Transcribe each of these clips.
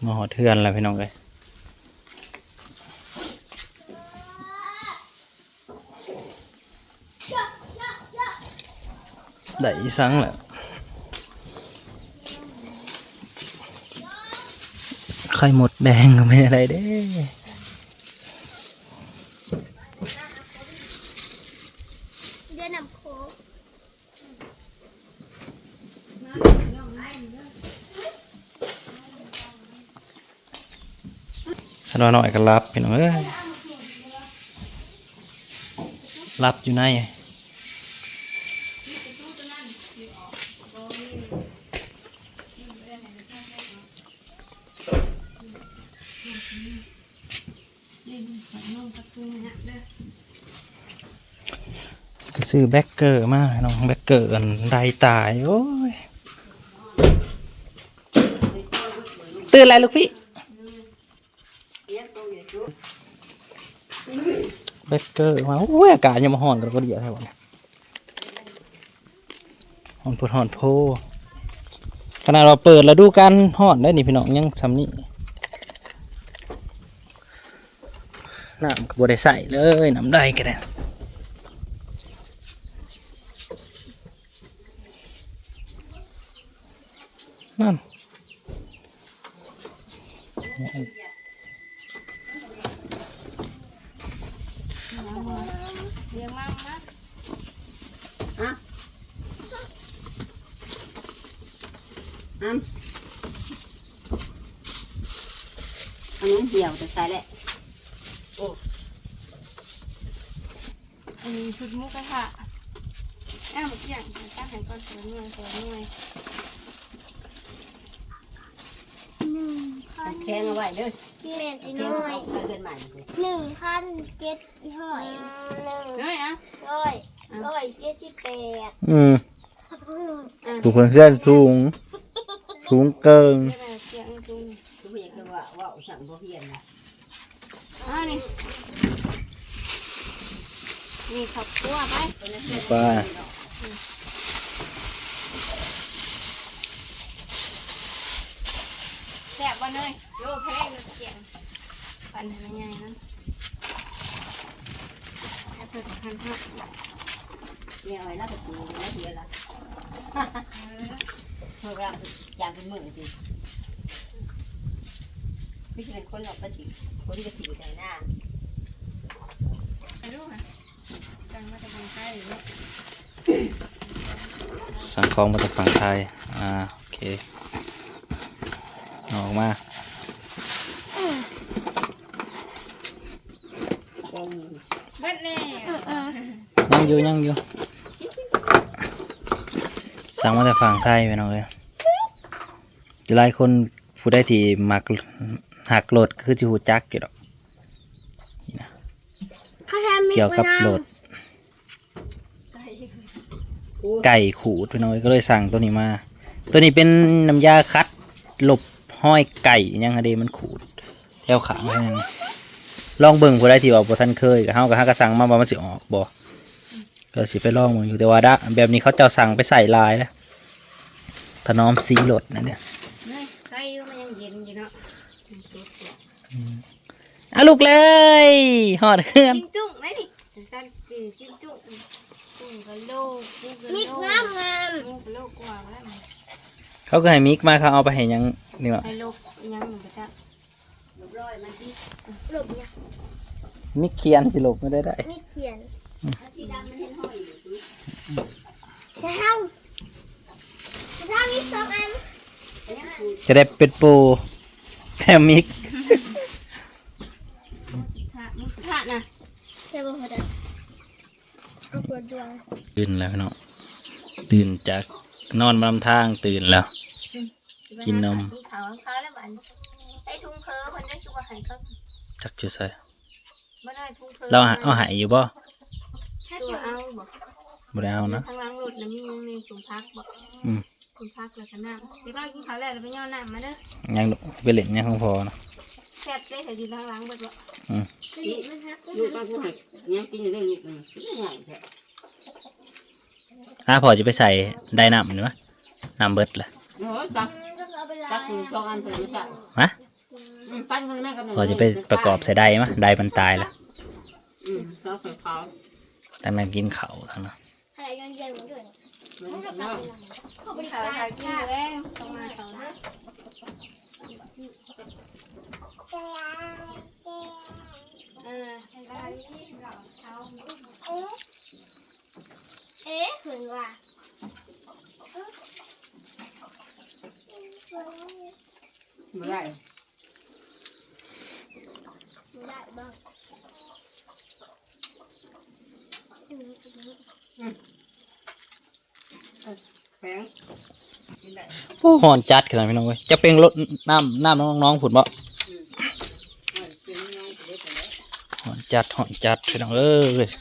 มาหอเทือนแล้วพี่น้องเลยได้อีสังแหละไข่หมดแดงก็ไม่อะไรเด้เดือนน้ำโคกถ้าเราหน่อยก็รับพี่น้องเอ้ยรับอยู่ในก็ซื้อแบ็คเกอร์มาน้องแบ็คเกอร์อันใดตายโอ้ยตื่นอะไรลูกพี่แบ็คเกอร์มาโอ้ยอากาศยังมาห่อนกันก็ดีอะไรวะห่อนพุดห่อนโพขนาดเราเปิดแล้วดูกันห่อนได้นี่พี่น้องยังซ้ำนี่น้ำก็บ่ได้ใส่เลยน้ำได้ก็ได้นั่นเลี้ยงมากมากอ่ะอันนี้เหี่ยวแต่ใส่แหละโอ้อันนี้ชุดมุกกระทะเมื่อกี้อย่างตั้งแห่งก้อนสวยหน่วยแข็งเอาไว้เด้อ พี่เมนตี แข็ง น้อ เอา ย เกินใหม่สิ 1,7001,778ถูกเพิ่งเส้นสูงเกินทุกอย่างคือว่าสั่งบ่เฮียนนะนี่ขับตัวไปไปแสบวันเลยโลแพงเกี่ยงปันทำยังไงนั้นแอปเปิลพันห้าเนี่ยไว้แล้วก็ตีแล้วเฮียละพวกเราอยากเป็นมือสิไม่ใช่เป็นคนหรอกก็ถือคนที่จะถือใจหน้าไปดูค่ะสั่งมาจากทางใต้หรือว่าสั่งของมาจากฝั่งไทยโอเคออกมาเบ็ดเลยยังอยู่สั่งมาจากฝั่งไทยไปน้องเลยหลายคนผู้ได้ที่มักหักโหลดคือจิหูจักอยู่ดอกเกี่ยวกับโหลดไก่ขูดไปน้อยก็เลยสั่งตัวนี้มาตัวนี้เป็นน้ำยาคัดหลบห้อยไก่ยังไงดีมันขูดแถวขายังลองเบิ่งผู้ได้ที่ว่าบ่ทันเคยกับเฮากับฮักก็สั่งมาว่ามันสิออกบ่ก็สิไปลองมึงอยู่แต่ว่าแบบนี้เขาเจ้าสั่งไปใส่ลายแล้วถนอมสีโหลดนั่นเนี่ยใส่มันยังเย็นอยู่เนาะลูกเลยหอดเฮือนจิ้งจุ้งไหนนี่ตั้งจืดจิ้งจุ้งกุ้งกะโลกุ้งกะโลมิกงามกุ้งกะโลกว่าแล้วเขาก็ให้มิกมาเขาเอาไปให้ยังนี่หรอให้โลกยังหนึ่งประจักษ์หลบเนี่ย มิกเขียนสิหลบไม่ได้มิกเขียนสีดำมันเห็นห้อยอยู่จะทำมิก2 อันจะได้เป็นปูแถมมิกถ่านะใช่ป่ะพ่อจ๊ะเอาปวดดวงตื่นแล้วเนาะตื่นจากนอนมาลำทางตื่นแล้วกินนมเขาแล้วบ้านไอ้ทุ่งเพอคนได้ชุบหายเขาจักจุดใส่ไม่ได้ทุ่งเพอเราเอาหายอยู่บ่ตัวเอาบ่ได้เอานะทางหลังรถนะมียังในถุงพักบ่ถุงพักแล้วก็น้ำเดี๋ยวเรากินข้าวแล้วเราไปย่อน้ำมาเด้อยังไปเล่นยังของพอนะแซ่บได้แต่อยู่ทางหลังเบิดบ่ลูกก็กูให้เนี่ยกินได้ลูกง่ายแท้พอจะไปใส่ได้น้ำหรือวะน้ำเบิดแหละโอ้ยจักคือ2 อันเพิ่นไม่ใช่ฮะ พอจะไปประกอบใส่ได้มะได้มันตายแล้ว เขาไข่ขาว ตั้งนั้นกินเขาทั้งนั้น อะไรกันเย็นเหมือนกัน มันจะน่า เขาไปถ่ายกินเลยต้องมาเขานะเอ๊ะเหมือนว่า ไม่ได้ ได้บ้าง แข็งกินได้ โอ้หอนจัดขนาดพี่น้องเว้ยจะเป็นรถน้ำน้องๆผุดบ่ กินน้องเด็กแล้ว หอนจัดพี่น้องย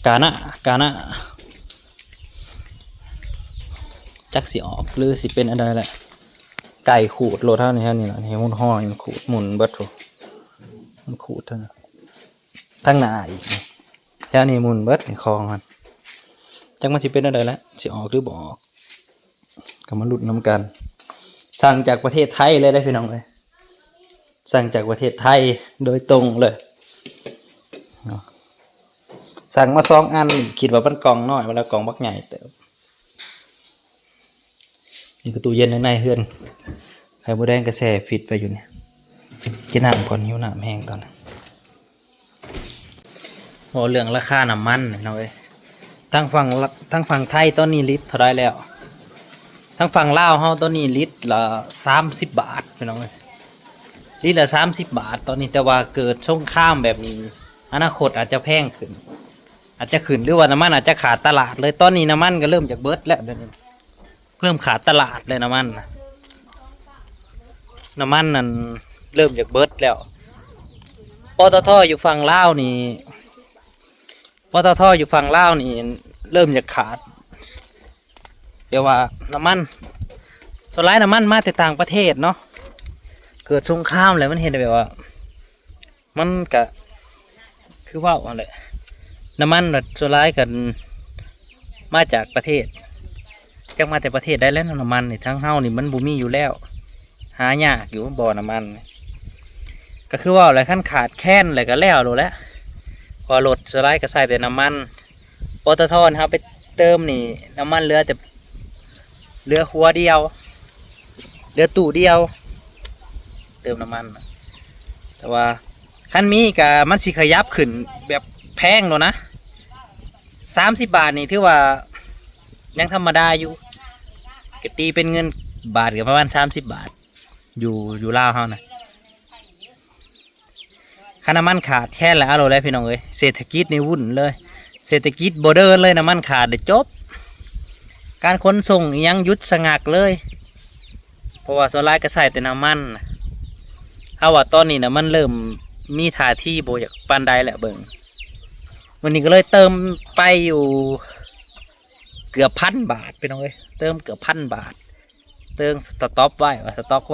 กานะจักสิออกหรือสิเป็นอะไรแหละไก่ขูดโลเท่านี้แหละนี่มันห่อมันขูดหมุนเบิดโถมันขูดเท่านั้นทั้งหน้าอีกนี่แถวนี้หมุนเบิดในคลองมันจักมันสิเป็นอะไรแล้วสิออกหรือบ่ออกก็มาลุ้นน้ำกัน สั่งจากประเทศไทยเลยได้พี่น้องเลยสั่งจากประเทศไทยโดยตรงเลยสั่งมา2 อันคิดว่าเป็นกล่องน้อยเวลากล่องบักใหญ่แต่นี่ก็ตู้เย็นในเฮือนไข่มดแดงกระแสฟิตไปอยู่เนี่ยกินน้ำก่อนหิวน้ำแห้งตอนนั้นโอ้เรื่องราคาน้ำมันน้องเอ้ยทั้งฝั่งไทยตอนนี้ลิตรเท่าไรแล้วทั้งฝั่งลาวเฮาตอนนี้ลิตรละ30 บาทพี่น้องเอ้ยลิตรละ30 บาทตอนนี้แต่ว่าเกิดสงครามแบบนี้อนาคตอาจจะแพงขึ้นอาจจะขึ้นหรือว่าน้ำมันอาจจะขาดตลาดเลยตอนนี้น้ำมันก็เริ่มจากเบิดแล้วเดี๋ยวนี้เริ่มขาดตลาดเลยน้ำมันนั่นเริ่มจากเบิดแล้วปตทอยู่ฝั่งลาวนี่เริ่มจากขาดเดี๋ยวว่าน้ำมันส่วนร้ายน้ำมันมาแต่ต่างประเทศเนาะเกิดสงครามเลยมันเห็นแบบว่ามันก็คือว่าอะไรน้ำมันส่วนร้ายกันมาจากประเทศจักมาแต่ประเทศได้แล้วน้ำมันนี่ทั้งเฮานี่มันบ่มีอยู่แล้วหายากอยู่บ่อน้ำมันก็คือว่าอะไรขั้นขาดแค้นอะไรก็แล้วโลแล้วพอรถส่วนร้ายก็ใส่แต่น้ำมันปตทครับไปเติมนี่น้ำมันเหลือแต่เหลือหัวเดียวเหลือตู้เดียวเติมน้ำมันแต่ว่าขั้นมีกับมันสิขยับขึ้นแบบแพงแล้วนะ30 บาทนี่ถือว่ายังธรรมดาอยู่ก็ตีเป็นเงินบาทกับประมาณ30 บาทอยู่ลาวเฮานะค่าน้ำมันขาดแค่ละอโลแล้วพี่น้องเอ้ยเศรษฐกิจนี่วุ่นเลยเศรษฐกิจบ่เดินเลยน้ำมันขาดเดี๋ยวจบการขนส่งยังหยุดสงักเลยเพราะว่าส่วนร้ายก็ใส่แต่น้ำมันถ้าว่าตอนนี้นะมันเริ่มมีท่าที่โบอยากปานใดแหละเบิ่งวันนี้ก็เลยเติมไปอยู่เกือบ1,000 บาทพี่น้องเอ้ยเติมเกือบ1,000 บาทเติมสต็อกไ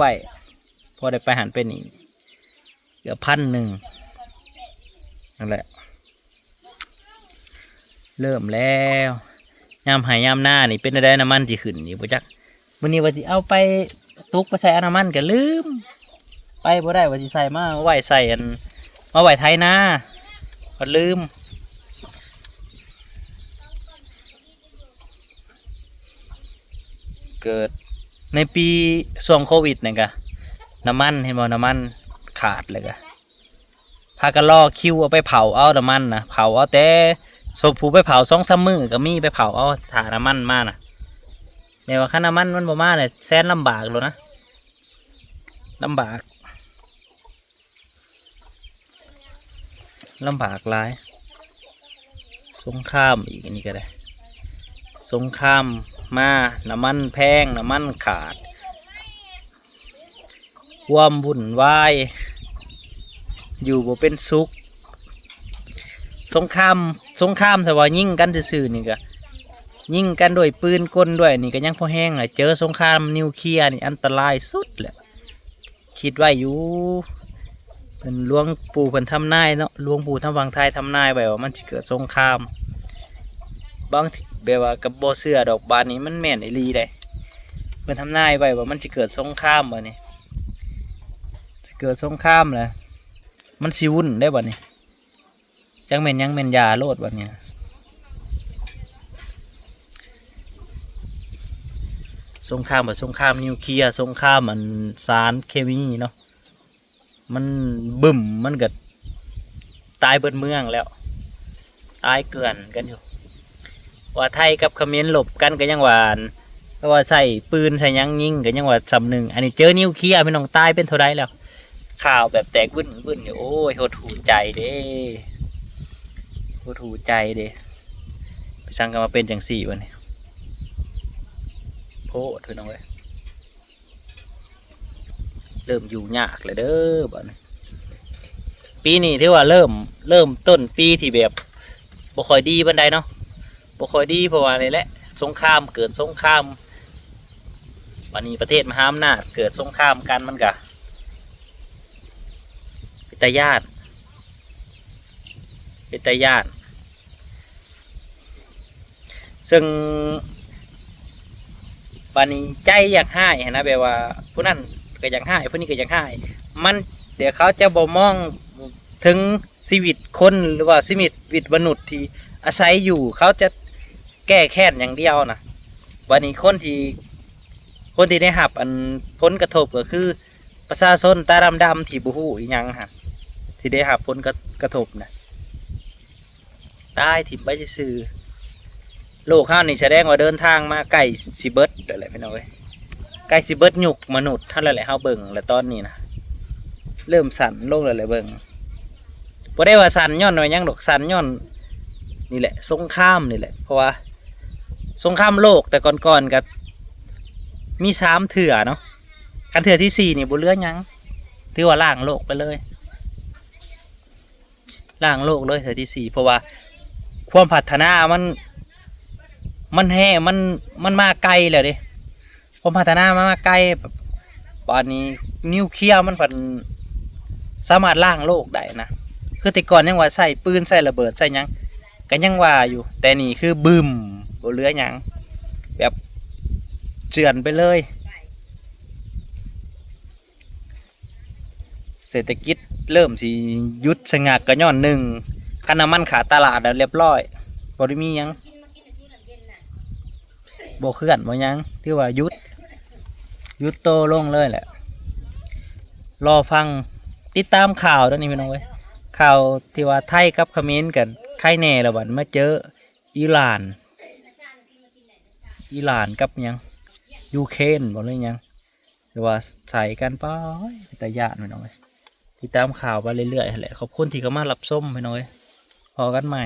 ว้พอได้ไปหันไปนี่เกือบ1,100นั่นแหละเริ่มแล้วยามหายยามหน้านี่เป็นอะไรน้ำมันจีขึ้นนี่บ่จักวันนี้ว่าสิเอาไปตุกไปใส่น้ำมันก็ลืมไปบ่ได้ว่าสิใส่มาไว้ใส่มาไว้ไทยนาก็ลืมเกิดในปีช่วงโควิดนี่กะน้ำมันเห็นบ่น้ำมันขาดเลยกะพากันรอคิวเอาไปเผาเอาน้ำมันนะเผาเอาแต่ศพผู้ไปเผา2-3 มื้อก็มีไปเผาเอาถ่าน้ำมันมานะแม้ว่าค่าน้ำมันบ่มาเนี่ยแสนลำบากเลยนะลำบากหลายสงครามอีกอันนี้ก็ได้สงครามมาน้ำมันแพงน้ำมันขาดความวุ่นวายอยู่บ่เป็นสุขสงครามแต่ว่ายิงกันซื่อๆนี่ก็ยิงกันด้วยปืนกลด้วยนี่ก็ยังพอแห้งเลยเจอสงครามนิวเคลียร์นี่อันตรายสุดแหละคิดว่าอยู่เป็นหลวงปู่เพิ่นทำนายเนาะหลวงปู่ทำวังไทยทำนายไว้ว่ามันจะเกิดสงคราม บางทีแบบว่ากับบ่เชื่อดอกบานนี้มันแม่นอีหลีได้เพิ่นทำนายไว้ว่ามันสิเกิดสงครามบ่นี่สิเกิดสงครามแหละมันสิวุ่นได้บ่นี่จังแม่นยังแม่นยาโลดบ่เนี่ยสงครามแบบสงครามนิวเคลียร์สงครามมันสารเคมีเนาะมันบึ้มมันก็ตายเบิดเมืองแล้วตายเกลื่อนกันอยู่ว่าไทยกับเขมรหลบกันก็ยังว่าว่าใส่ปืนใส่ยังยิงก็ยังว่าสำหนึ่งอันนี้เจอนิวเคลียร์พี่น้องตายเป็นเท่าไรแล้วข่าวแบบแตกบึ้นบึ้นอยู่โอ้ยหดหูใจเด้หดหูใจเด้ไปสั่งกันมาเป็นจังสี่วันนี้โพดพี่น้องเว้ยเริ่มอยู่ยากเลยเด้อบ่นี้ปีนี้ที่ว่าเริ่มต้นปีที่แบบบ่ค่อยดีบันไดเนาะบ่ค่อยดีเพราะว่านี่แหละสงครามเกิดสงครามวันนี้ประเทศมหาอำนาจเกิดสงครามกันมันก็เป็นตาญาติซึ่งวันนี้ใจอยากให้นะแบบว่าผู้นั้นก็อยากให้ผู้นี้ก็อยากให้มันเดี๋ยวเขาจะบ่มองถึงชีวิตคนหรือว่าชีวิตมนุษย์ที่อาศัยอยู่เขาจะแก้แค้นอย่างเดียวนะวันนี้คนที่ได้หับอันผลกระทบก็คือประชาชนตาดำๆที่บุหูอีหยังฮะที่ได้หับผลกระทบนะตายถิ่มไปซื่อโลกข้าวนี่แสดงว่าเดินทางมาใกล้สิเบิร์ดอะไรพี่น้อยใกล้สิเบิร์ดหยุกมนุษย์ท่านอะไรเฮาเบิ่งแล้วตอนนี้นะเริ่มสั่นลงเลยเบิ่งบ่ได้ว่าสั่นย้อนว่ายังดอกสั่นย้อนนี่แหละสงครามนี่แหละเพราะว่าสงครามโลกแต่ก่อนๆกับมี3 เถื่อเนาะกันเถื่อที่ 4นี่บ่เหลือหยังถือว่าล่างโลกไปเลยล่างโลกเลยเถื่อที่ 4เพราะว่าความพัฒนามันแห่มันมาไกลแล้วเด้ความพัฒนามาไกลแบบตอนนี้นิวเคลียร์มันผันสามารถล่างโลกได้นะคือแต่ก่อนยังว่าใส่ปืนใส่ระเบิดใส่หยังก็ยังว่าอยู่แต่นี่คือบึมบ่เหลือหยังแบบเจือนไปเลยเศรษฐกิจเริ่มสิยุดสงักก็ย้อน1 คันน้ำมันขาดตลาดแล้วเรียบร้อยบ่ได้มีหยังบ่เคลื่อนบ่หยังที่ว่ายุดโตลงเลยแหละรอฟังติดตามข่าวด้วยนี่พี่น้องเว้ยข่าวที่ว่าไทยกับเขมรกันใครแน่ละวันมาเจออิหร่านกับยังยูเครนบอกเลยยังหรือว่าใส่กันป้อยแต่ญาติพี่น้องเว้ยติดตามข่าวไปเรื่อยๆแหละขอบคุณที่เข้ามารับชมพี่น้องเว้ยพอกันใหม่